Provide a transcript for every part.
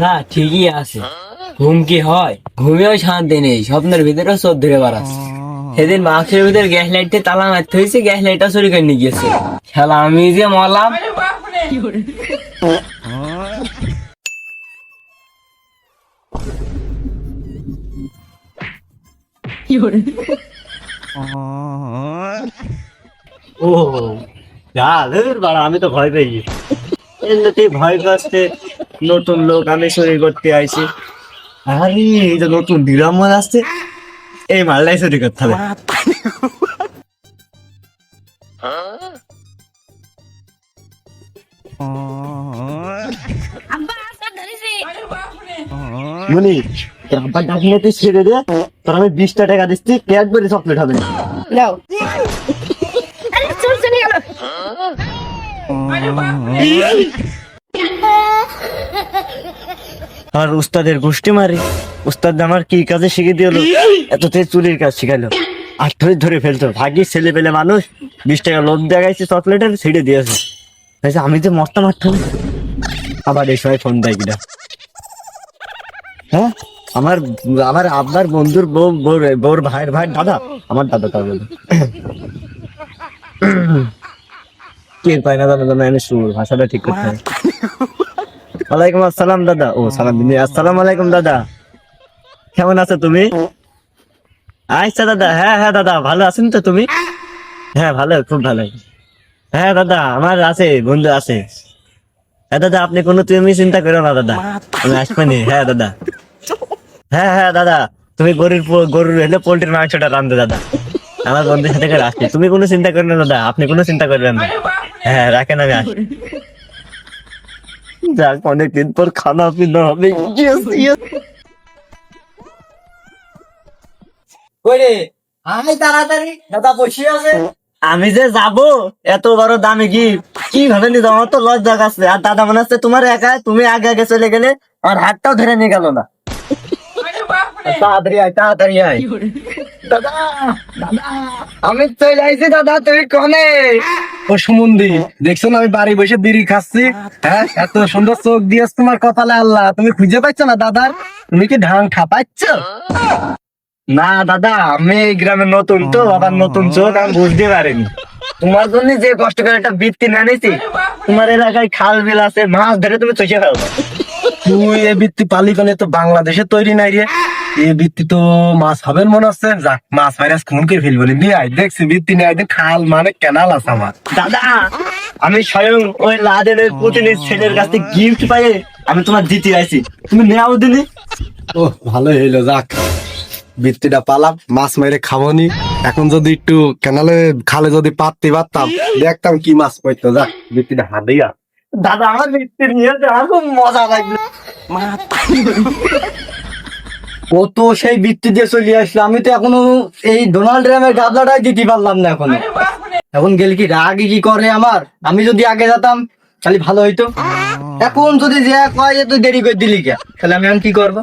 না ঠিকই আছে, ঘুম কি হয়? ঘুমিয়েও শান্তি নেই, স্বপ্নের ভিতরে চোখ ধরে বেড়াচ্ছে। সেদিন বাক্সের ভিতরে গ্যাস লাইটে তালা মারতে হয়েছে, গ্যাস লাইটটা চুরি করে নিয়ে গেছে। শালা আমি যে মলাম। ও বাড়া, আমি তো ভয় পেয়ে গেছি। এমনিতেই ভয় পাচ্ছে, নতুন লোক আমি চুরি করতে আইছি। আরে এই যে নতুন ডিরাম মাল আসছে, এই মালটাই চুরি করতে হবে। মনি, তোর আব্বার ডাকিয়ে তুই ছেড়ে দে, তোর আমি 20টা টাকা দিচ্ছি, ক্যাডবেরি চকলেট হবে। আর উস্তাদের গোষ্ঠী মারি, উস্তাদ আমার কি কাজে শিখে দিল, এততে চুরির কাজ শিখালো। আর ধরে ফেলতো, ভাগ্যি ছেলে পেলে মানুষ 20 টাকা লোভ দেখাইছে চকলেটের, ছিঁড়ে দিয়েছে। আমি যে মস্তা মারতাম, আবার এই সময় ফোন দেয় কিনা। হ্যাঁ, আমার আমার আব্বার বন্ধুর বউর ভাইয়ের দাদা, আমার দাদা তার বলে কে পায় না জানো জানো, সুর ভাষাটা ঠিক করতে হবে। ওয়ালাইকুম আসসালাম দাদা। ও সালাম দিন। আসসালামু আলাইকুম দাদা, কেমন আছো তুমি? আচ্ছা দাদা, হ্যাঁ হ্যাঁ দাদা, ভালো আছেন তো তুমি? হ্যাঁ ভালো, খুব ভালো। হ্যাঁ দাদা, আমার আছে, বন্ধু আছে। হ্যাঁ দাদা, আপনি তুমি চিন্তা করো না দাদা, আমি আসবেনি। হ্যাঁ দাদা, হ্যাঁ হ্যাঁ দাদা, তুমি গরুর হলে পোল্ট্রির মাংসটা রান্ধো দাদা, আমার বন্ধুর সাথে করে আসছি। তুমি কোনো চিন্তা করো না দাদা, আপনি কোনো চিন্তা করবেন না। হ্যাঁ রাখেন, আমি আসি। যাক, অনেকদিন পর খানা পিনা হবে। তাড়াতাড়ি দাদা বসে আছে। আমি যে যাব, এত বড় দামে কি কিভাবে নিয়ে যাবো, আমার তো লজ্জা আছে। আর দাদা মনে হচ্ছে তোমার একা, তুমি আগে আগে চলে গেলে আর হাতটাও ধরে নিয়ে গেল না। তাড়াতাড়ি আয়, তাড়াতাড়ি আয়। দাদা দাদা আমি চলে আইছি দাদা, তুমি কনে? ও সুমন্দি, দেখছো না আমি বাড়ি বসে বিড়ি খাচ্ছি? হ্যাঁ, এত সুন্দর চোখ দিয়েছ তোমার কপালে আল্লাহ, তুমি খুঁজে পাচ্ছ না দাদার? তুমি কি ঢাং ঠাপাচ্ছ? না দাদা, আমি এই গ্রামে নতুন তো, আবার নতুন চোখ, আমি বুঝতে পারিনি। তোমার জন্য যে কষ্ট করে একটা বৃত্তি না নিয়েছি, তোমার এলাকায় খাল বিল আছে, মাছ ধরে তুমি চষে ফেলবো। তুই এ বৃত্তি পালি কেনে? তো বাংলাদেশে তৈরি নাই রে, এ বৃত্তি তো মাছ হবেন মনে হচ্ছে। যাক, মাছ ভাইরাস খুন করে ফেলবো রে। নিয়ে আয়, দেখছি বৃত্তি নিয়ে আয়, খাল মানে কেনাল আছে আমার। দাদা, আমি স্বয়ং ওই লাদেনের প্রতিনিধি ছেলের কাছ থেকে গিফট পাই, আমি তোমার দিতে আইছি, তুমি নেও দিলি। ও ভালোই হইলো, যাক বৃত্তিটা পালাম, মাছ মেরে খাবনি। এখন যদি একটু কেনালে খালে যদি পাততে পারতাম, দেখতাম কি মাছ পড়তো। যাক, বৃত্তিটা হাতেই আর। দাদা, আমার বৃত্তি নিয়ে যাওয়ার খুব মজা লাগলো। ও তো সেই বৃত্তি দিয়ে চলে আসলো, আমি তো এখনো এই ডোনাল্ড ট্রাম্পের গাবলাটাই দিতে পারলাম না এখনো। এখন গেলে কি রাগ কি করে আমার, আমি যদি আগে যেতাম তাহলে ভালো হইতো। এখন যদি যে কয় যে তুই দেরি করে দিলি কে, তাহলে আমি এখন কি করবো?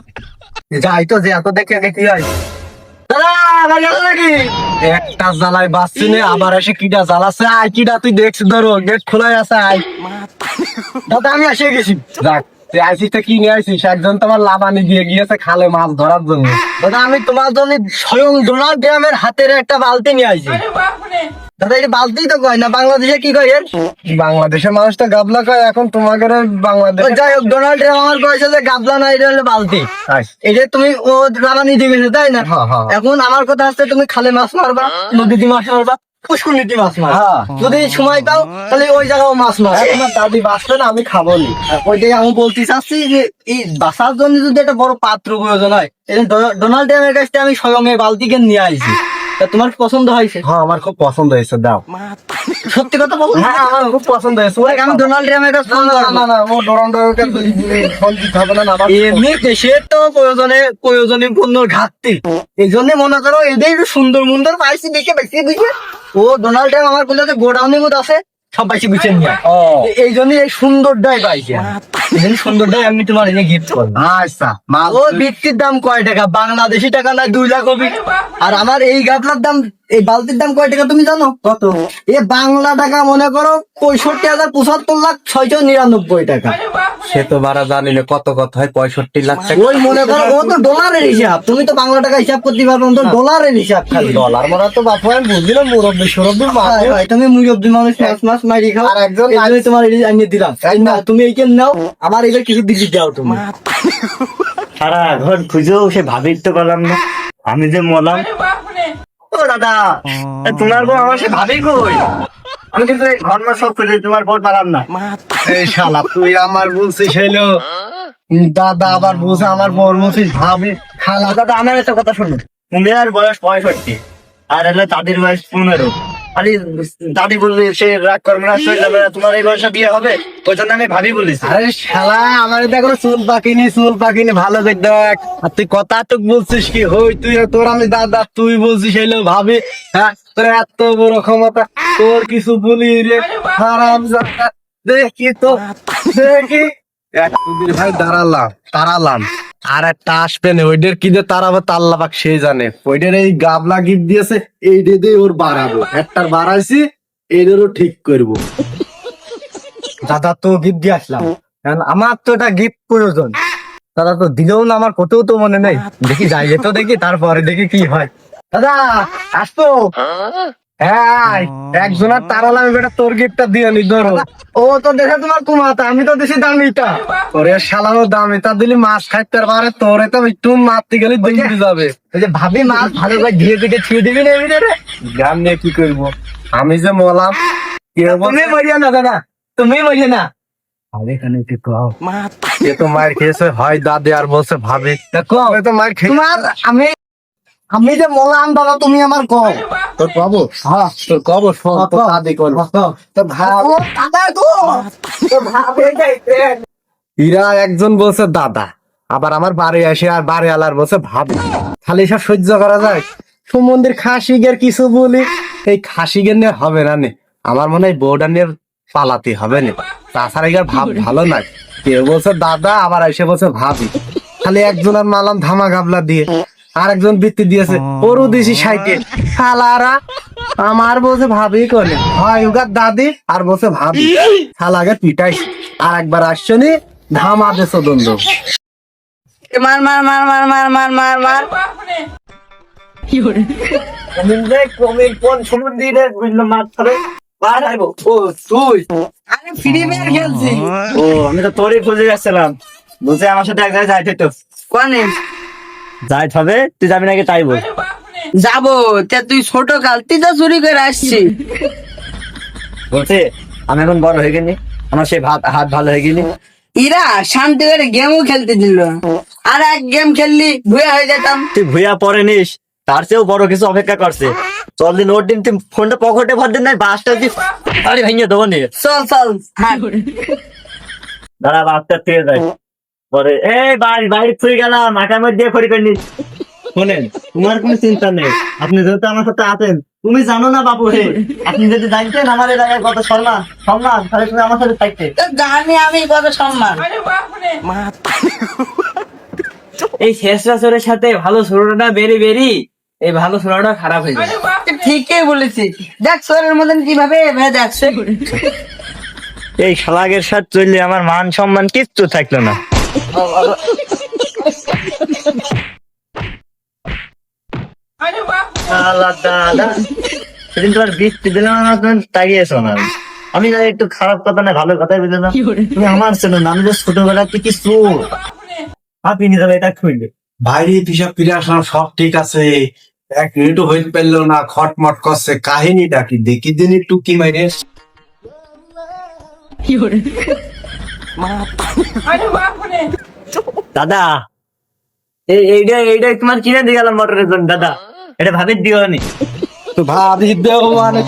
যাই তো, যে এত দেখে কি হয়। দাদা বাড়ি আছো নাকি? একটা জ্বালায় বাঁচছি না, আবার এসে কিটা জ্বালাচ্ছে। আয় কিটা, তুই দেখছি, ধরো গেট খোলাই আছে। আয় দাদা আমি এসে গেছি। যাক, তুই আইসিস কি নিয়ে আইসিস? একজন তোমার লাবানি দিয়ে গিয়েছে খালে মাছ ধরার জন্য। দাদা আমি তোমার জন্য স্বয়ং ডোনাল্ড ট্রাম্পের হাতের একটা বালতি নিয়ে আইছি। দাদা এটা বালতি তো কয় না, বাংলাদেশে কি কয় এর? বাংলাদেশের মানুষ তো গাবলা কয়, এখন তোমাদের বাংলাদেশ। যাই হোক, ডোনাল্ড ট্রাম্প আমার কয়েছে যে গাবলা না, এটা হলো বালতি। এটা তুমি ও লাবানি দিয়ে গেছো তাই না? এখন আমার কথা হচ্ছে, তুমি খালে মাছ মারবা, নদীতে মাছ মারবা, পুষ্করনীতে মাছ মারবা। যদি সময় পাও তাহলে ওই জায়গায় মাছ মারবা। তোমার দাদি বাঁচবে না, আমি খাবো নি। ওইটাই আমি বলতে চাচ্ছি যে এই বাসার জন্য যদি একটা বড় পাত্র প্রয়োজন হয়, এই ডোনাল্ড ট্রাম্পের কাছ থেকে আমি স্বয়ং এই বালতিকে নিয়ে আইছি। তা তোমার পছন্দ হয়েছে? হ্যাঁ, আমার খুব পছন্দ হয়েছে, দাও। সত্যি কথা বলো। হ্যাঁ, আমার খুব পছন্দ হয়েছে। আমি ডোনাল্ড ট্রাম্পের কাছে ফোন করবো। না না, ও ডোনাল্ডকে ফোন দিতে হবে না। এমনি দেশের তো প্রয়োজনীয় পণ্যের ঘাটতি, এই জন্য মনে করো এদের একটু সুন্দর মুন্দর পাইছি দেখে বেশি বুঝে। ও ডোনাল্ড ট্রাম্প আমার কোথাও গোডাউনের মধ্যে আছে, সব পাইছি গুছিয়ে নিয়ে ও এই জন্য এই সুন্দরটাই পাইছি এই জন্য সুন্দরটাই আমি তোমার এনে গিফট করবো। আচ্ছা মাল ওই বৃত্তির দাম কয় টাকা? বাংলাদেশি টাকা না 2 লাখ হবে। আর আমার এই গাবলার দাম, এই বালতির দাম কয় টাকা তুমি জানো? কত? এ বাংলা টাকা মনে করো 65,75,799 টাকা। সে তো বারা জানি না কত কত হয় 65 লাখ টাকা। ওই মনে করো ও তো ডলারের হিসাব, তুমি তো বাংলা টাকা হিসাব করতে পারবে না, তো ডলারের হিসাব খালি। ডলার মারা তো বাপু আমি বুঝলাম মুরব্বী সুরব্বী হয়, হয়, তুমি মুরব্বী মানুষ, মাছ মারি খাও। আর একজন এই জন্যই তোমার এই আনিয়ে দিলাম। না তুমি এইখানে নাও, আমার এবার কিছু দিলি দাও তুমি। সারা ঘর খুঁজেও সে ভাবির তো পারলাম না, আমি যে মলাম। ও দাদা, তোমার বউ আমার সে ভাবি কই? আমি কিন্তু এই ঘর মাস সব খুঁজে তোমার বউ পারলাম না। এই শালা তুই আমার বলছিস হইলো দাদা, আবার বলছে আমার বর বলছিস ভাবি খালা। দাদা আমার একটা কথা শুনো, তুমি আর বয়স 65 আর হলো দাদির বয়স 15। আরে দাদি বলবে সে রাগ করবে না, সই যাবে না, তোমার এই বয়সে বিয়ে হবে, ওই জন্য আমি ভাবি বলেছি। আরে শালা আমার দেখো চুল পাকিনি, চুল পাকিনি ভালো দেখ দেখ। আর তুই কথা তো বলছিস কি হই তুই, তোর আমি দাদা তুই বলছিস হইলো ভাবি। হ্যাঁ তোর এত বড় ক্ষমতা, তোর কিছু বলি রে হারাম জাদা। দেখি তো দেখি এক দুদিন ভাই তারালাম আর একটা আসবে না, ওইটার কি যে তারাবো তাল্লা পাক সে জানে। ওইটার এই গাবলা গিফট দিয়েছে, এইটা দিয়ে ওর বাড়াবো। একটার বাড়াইছি এইটারও ঠিক করবো। দাদা তো গিফট দিয়ে আসলাম, কারণ আমার তো এটা গিফট প্রয়োজন। দাদা তো দিলেও না, আমার কোথাও তো মনে নেই। দেখি যাই তো দেখি, তারপরে দেখি কি হয়। দাদা আসতো। হ্যাঁ একজনের তারালাম, বেটা তোর গিফটটা দিয়ে নি ধরো। ও তো দেখে তোমার কুমাতা, আমি তো দেশি দামিটা। তোরে শালানো দাম এটা দিলি মাছ খাইতে পারে, তোরে তো একটু মারতে গেলে দিতে যাবে। ওই যে ভাবি মাছ ভালো করে ধীরে ধীরে ছুঁয়ে দিবি না এমনি রে। গান নিয়ে কি করবো? আমি যে মলাম তুমি মরিয়া না দাদা, তুমি মরিয়া না। আরে এখানে কি কও? এ তো মার খেয়েছে হয় দাদি আর বলছে ভাবি। দেখো এ তো মার খেয়ে তোমার আমি যে মলাম দাদা, তুমি আমার কও। তোর কবো? হ্যাঁ তোর কবো শোন তো দাদি করবো। তো ভাব ও দাদা গো, তো ভাবে যাইতে। ইরা একজন বলছে দাদা, আবার আমার বাড়ি আসে আর বাড়ি আলার বলছে ভাবি। খালি সব সহ্য করা যায়? সুমন্দির খাসি গের কিছু বলি, এই খাসি গের নিয়ে হবে না নে। আমার মনে হয় বউটা নিয়ে পালাতে হবে না, তাছাড়া এর ভাব ভালো না। কেউ বলছে দাদা, আবার এসে বলছে ভাবি। খালি একজন আর মালাম ধামা গাবলা দিয়ে, আর একজন বৃত্তি দিয়েছে ওরও দিছি 60। খালারা আমার বলছে ভাবি কোনে হয় উগার দাদি, আর বলছে ভাবি। খালাকে পিটাই আর একবার আসছো নি ধামা দেছো দন্ড। মার মার মার মার মার মার মার মার কমির কোন সমুদ্রে বুঝলো মাছ ধরে বার আইবো। ও তুই আমি ফ্রি ফায়ার খেলছি। ও আমি তো তোরই খুঁজে যাচ্ছিলাম, বলছে আমার সাথে এক জায়গায় যাইতে তো। কোনে যাইতে হবে, তুই যাবি নাকি তাই বল। যাবো? তা তুই ছোট কাল তুই তো চুরি করে আসছি। বলছে আমি এখন বড় হয়ে গেলি, আমার সেই হাত ভালো হয়ে গেলি। ইরা শান্তি করে গেমও খেলতে দিল, আর এক গেম খেললি ভুয়া হয়ে যেতাম। তুই ভুইয়া পরে নিস, তার চেয়েও বড় কিছু অপেক্ষা করছে। চল দিন ওর দিন তুই ফোনটা পকেটে ভর দিন, নাই বাসটা দিয়ে আরে ভেঙে দেবো নি। চল চল হ্যাঁ। দাঁড়া বাসটা থেকে যায় পরে এই বাইরে ফুয়ে গেলাম, মাথার মধ্যে দিয়ে ফরি করে নিস। শোনেন, তোমার কোনো চিন্তা নেই, আপনি যেহেতু আমার সাথে আছেন। তুমি জানো না বাবু হে, আপনি যদি জানতেন আমার এলাকায় কত সম্মান সম্মান, তাহলে তুমি আমার সাথে থাকতে। তো জানি আমি কত সম্মান। এই শেষরা চোরের সাথে ভালো ছোড়াটা বেরি এই ভালো ছোড়াটা খারাপ হয়ে যায়। তুই ঠিকই বলেছিস, দেখ সোরের মতন কিভাবে এভাবে দেখছে। এই শালাগের সাথে চললে আমার মান সম্মান কিচ্ছু থাকলো না। সেদিন তোমার বৃষ্টি দিলাম না, তুমি তাকিয়েছো না। আমি না একটু খারাপ কথা না ভালো কথাই বুঝে না, তুমি আমার ছিল না। আমি যে ছোটবেলা থেকে চোর আপনি নিয়ে যাবে এটা খুঁজলে। বাইরে পিসাব ফিরে আসলাম, সব ঠিক আছে। এক মিনিটও হইতে পারলো না, খটমট করছে। কাহিনীটা কি দেখি দিন একটু কি মাইরে। দাদা এইটা তোমার কিনে দিয়ে গেলাম মোটরের জন্য। দাদা এটা ভাবির দিও নি। তো ভাবি দেও মানে